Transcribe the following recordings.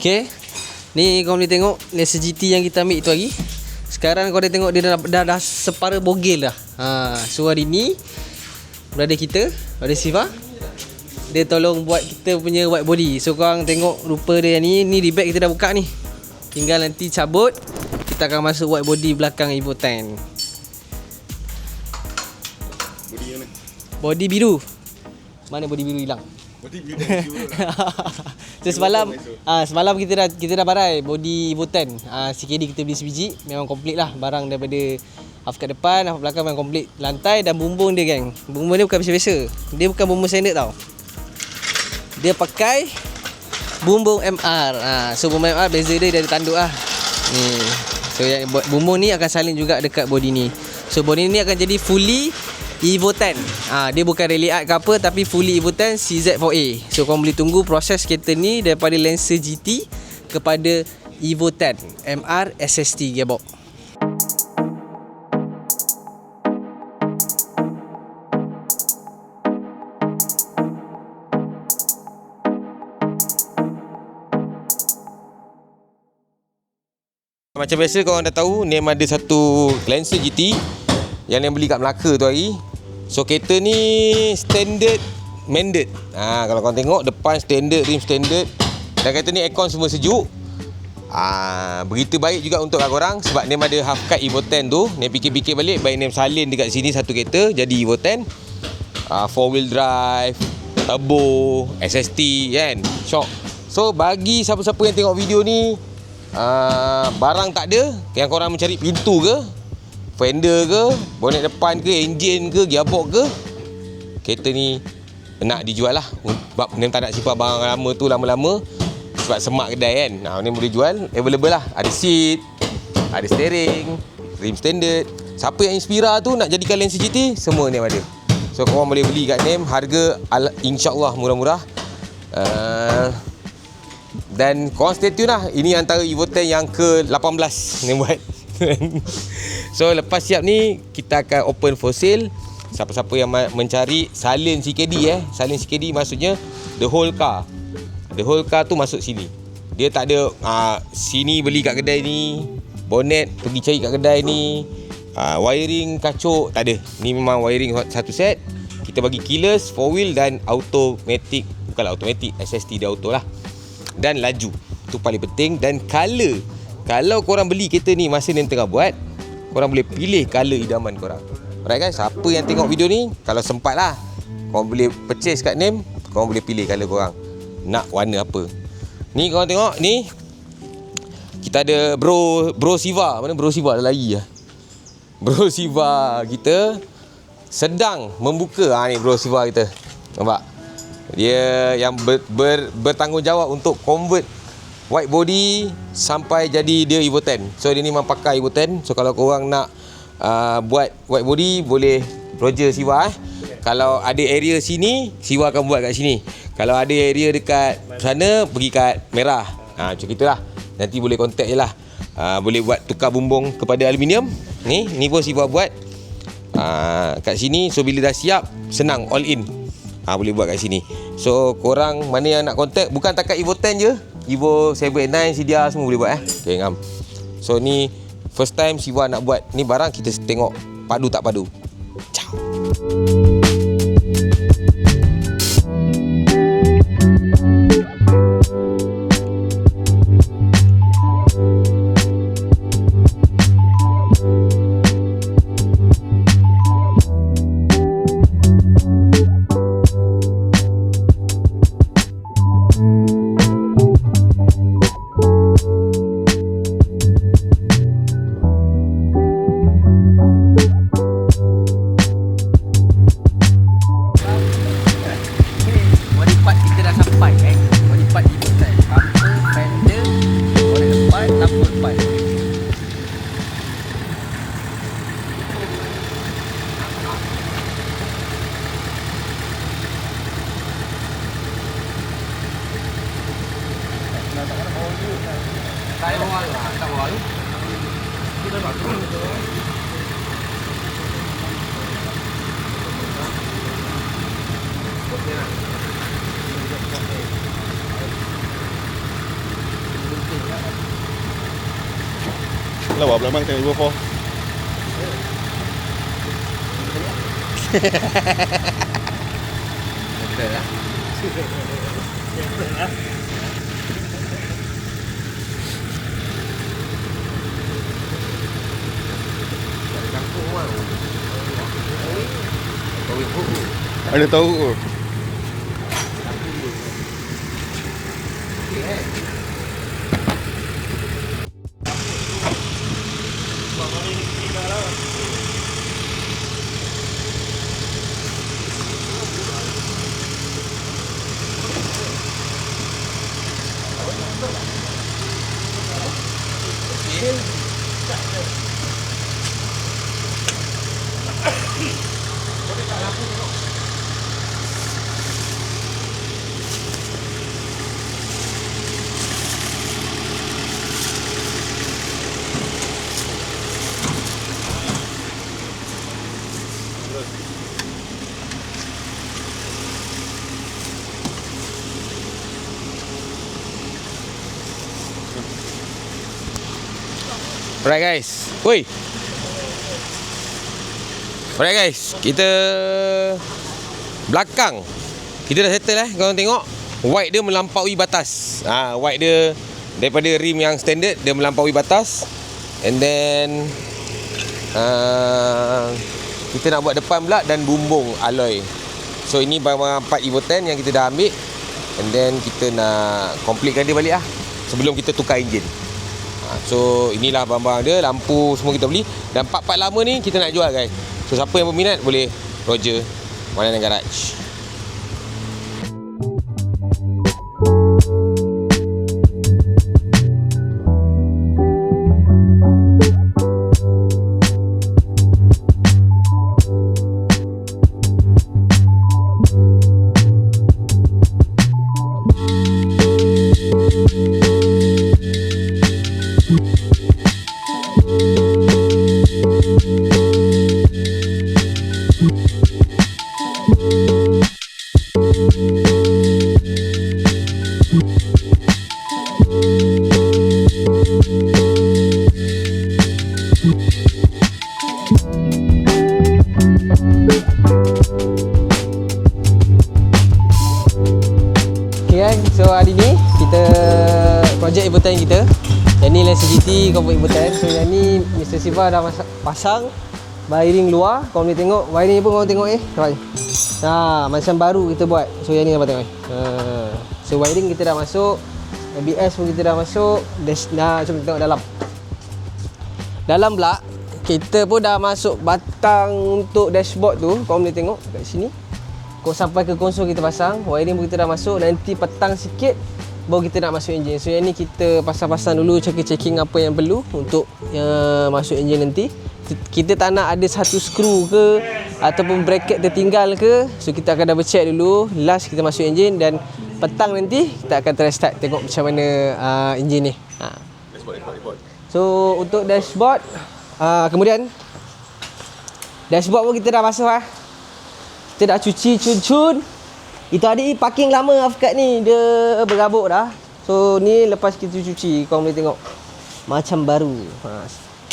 Okay, ni kau boleh tengok Lancer GT yang kita ambil tu hari. Sekarang kau boleh tengok dia dah separa bogel dah. So hari ni brother kita, brother Siva, dia tolong buat kita punya white body. So korang tengok rupa dia ni rebag kita dah buka ni. Tinggal nanti cabut, kita akan masuk white body belakang Evo 10. Body mana? Body biru. Mana body biru hilang? Body biru lah. So semalam kita dah barai body Evo 10. CKD kita beli sebiji, memang komplit lah barang daripada half kat depan, half belakang memang komplit. Lantai dan bumbung dia geng. Bumbung dia bukan biasa-biasa. Dia bukan bumbung standard tau. Dia pakai bumbung MR. So bumbung MR beza dia dari tanduk lah. Ni. So yang bumbung ni akan salin juga dekat body ni. So body ni akan jadi fully Evo 10. Dia bukan rally art ke apa, tapi fully Evo 10 CZ4A. So korang boleh tunggu proses kereta ni daripada Lancer GT kepada Evo 10 MR SST gearbox. Macam biasa korang dah tahu, Name ada satu Lancer GT yang Name beli kat Melaka tu hari. So kereta ni standard mandate. Kalau korang tengok depan standard, rim standard, dan kereta ni aircon semua sejuk. Berita baik juga untuk korang sebab Name ada half cut Evo 10 tu. Name fikir-fikir balik, baik Name salin dekat sini satu kereta jadi Evo 10. 4-wheel drive, turbo, SST kan, shock. So bagi siapa-siapa yang tengok video ni, barang tak ada, yang korang mencari pintu ke, fender ke, bonet depan ke, enjin ke, gearbox ke, kereta ni nak dijual lah. Sebab Name tak nak simpan barang lama tu lama-lama, sebab semak kedai kan. Name boleh jual, available lah. Ada seat, ada steering, rim standard. Siapa yang inspira tu nak jadikan Lancer GT, semua Name ada. So korang boleh beli kat Name, harga insyaAllah murah-murah. Dan korang stay tune lah. Ini antara Evo 10 yang ke-18 Name buat. So lepas siap ni, kita akan open for sale. Siapa-siapa yang mencari salin CKD salin CKD maksudnya the whole car. The whole car tu masuk sini. Dia tak ada sini beli kat kedai ni, bonnet pergi cari kat kedai ni, wiring kacuk, tak ada. Ni memang wiring satu set. Kita bagi keyless, 4 wheel dan automatic. Bukanlah automatic, SST dia auto lah. Dan laju, tu paling penting. Dan color, kalau korang beli kereta ni masa Name tengah buat, korang boleh pilih color idaman korang. Alright guys, siapa yang tengok video ni, kalau sempat lah, korang boleh purchase kat Name, korang boleh pilih color korang nak warna apa. Ni korang tengok ni, kita ada bro Siva. Mana bro Siva, dah lari lah. Bro Siva kita sedang membuka. Ni bro Siva kita, nampak? Dia yang bertanggungjawab untuk convert white body sampai jadi dia Evo 10. So dia ni memang pakai Evo 10. So kalau korang nak buat white body, boleh Roger Siva. Kalau ada area sini, Siva akan buat kat sini. Kalau ada area dekat sana, pergi kat merah. Macam itulah. Nanti boleh contact je lah. Boleh buat tukar bumbung kepada aluminium. Ni pun Siva buat kat sini. So bila dah siap, senang, all in. Boleh buat kat sini. So korang mana yang nak contact, bukan takat Evo 10 je, Evo 7, 9, CDR semua boleh buat Okay ngam. So ni first time Siva nak buat ni barang, kita tengok padu tak padu. Ciao. Lawa pula mai tengok Evo 4. Betul lah. Ada tahu ke? Alright guys. Woi. Alright guys, kita belakang kita dah settle korang tengok white dia melampaui batas. White dia daripada rim yang standard dia melampaui batas. And then kita nak buat depan pula dan bumbung alloy. So ini barang-barang part Evo 10 yang kita dah ambil. And then kita nak completekan dia balik lah sebelum kita tukar enjin. So inilah barang-barang dia, lampu semua kita beli. Dan part-part lama ni kita nak jual guys. So siapa yang berminat boleh Roger Mananan Garage. So hari ni kita projek Evo 10 kita. Yang ni Lancer GT Convert Evo 10. So yang ni Mr. Siva dah pasang wiring luar. Kau boleh tengok wiring pun kau tengok nampak. Macam baru kita buat. So yang ni nampak tengok. So wiring kita dah masuk, ABS pun kita dah masuk. Jom kita tengok dalam. Dalam pula kita pun dah masuk batang untuk dashboard tu. Kau boleh tengok kat sini. Kau sampai ke konsol kita pasang, wiring pun kita dah masuk. Nanti petang sikit baru kita nak masuk enjin. So yang ni kita pasang-pasang dulu, checking apa yang perlu untuk masuk enjin nanti. Kita tak nak ada satu skru ke ataupun bracket tertinggal ke. So kita akan double check dulu. Last kita masuk enjin dan petang nanti kita akan try start tengok macam mana enjin ni. So untuk dashboard, kemudian dashboard pun kita dah basuh Kita dah cuci cun-cun. Itu adik parking lama Afkat ni, dia berabuk dah. So ni lepas kita cuci, kau boleh tengok macam baru.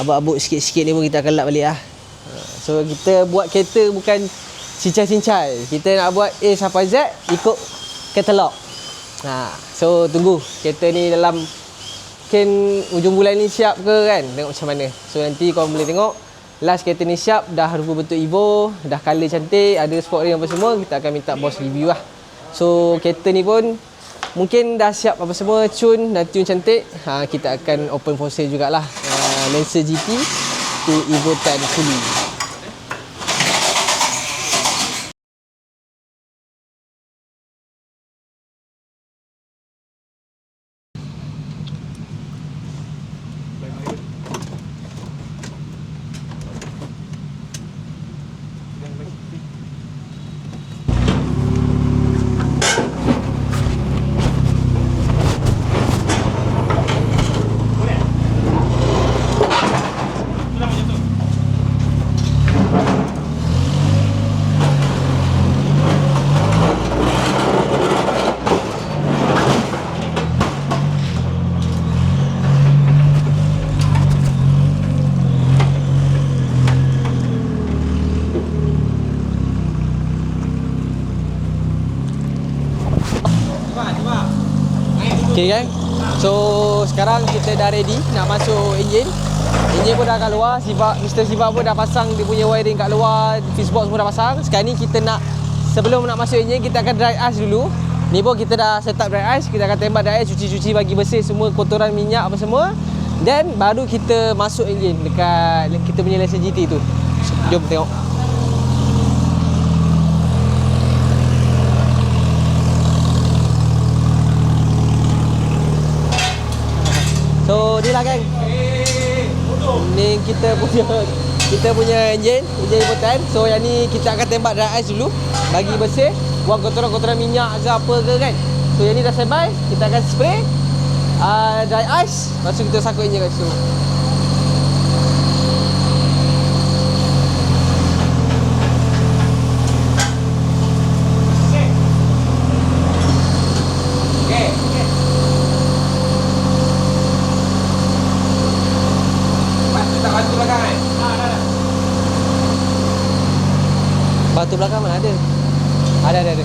Abuk-abuk sikit-sikit ni pun kita akan lap balik So kita buat kereta bukan cincai-cincai. Kita nak buat A sampai Z ikut katalog. So tunggu kereta ni dalam mungkin ujung bulan ni siap ke kan. Tengok macam mana. So nanti kau boleh tengok last kereta ni siap, dah rupa bentuk Evo, dah colour cantik, ada sport ring apa semua, kita akan minta bos review lah. So kereta ni pun mungkin dah siap apa semua, tune, dah tune cantik. Kita akan open for sale jugalah Lancer GT to Evo 10 fully. Okay kan. So sekarang kita dah ready nak masuk enjin. Enjin pun dah kat luar. Mr. Siva pun dah pasang dia punya wiring kat luar. Fuse box pun dah pasang. Sekarang ni kita nak, sebelum nak masuk enjin, kita akan dry ice dulu. Ni pun kita dah set up dry ice. Kita akan tembak dry ice, cuci-cuci bagi bersih semua kotoran minyak apa semua. Then baru kita masuk enjin dekat kita punya Lexus GT tu. Jom tengok. So ni lah geng. Ni kita punya enjin Evoten. So yang ni kita akan tembak dry ice dulu bagi bersih, buang kotoran-kotoran minyak ke apa ke kan. So yang ni dah standby, kita akan spray dry ice, lepas tu kita sakut enjin kat situ. Batu belakang mana ada? Ada. Ada.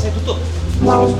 Saya tutup. Wow.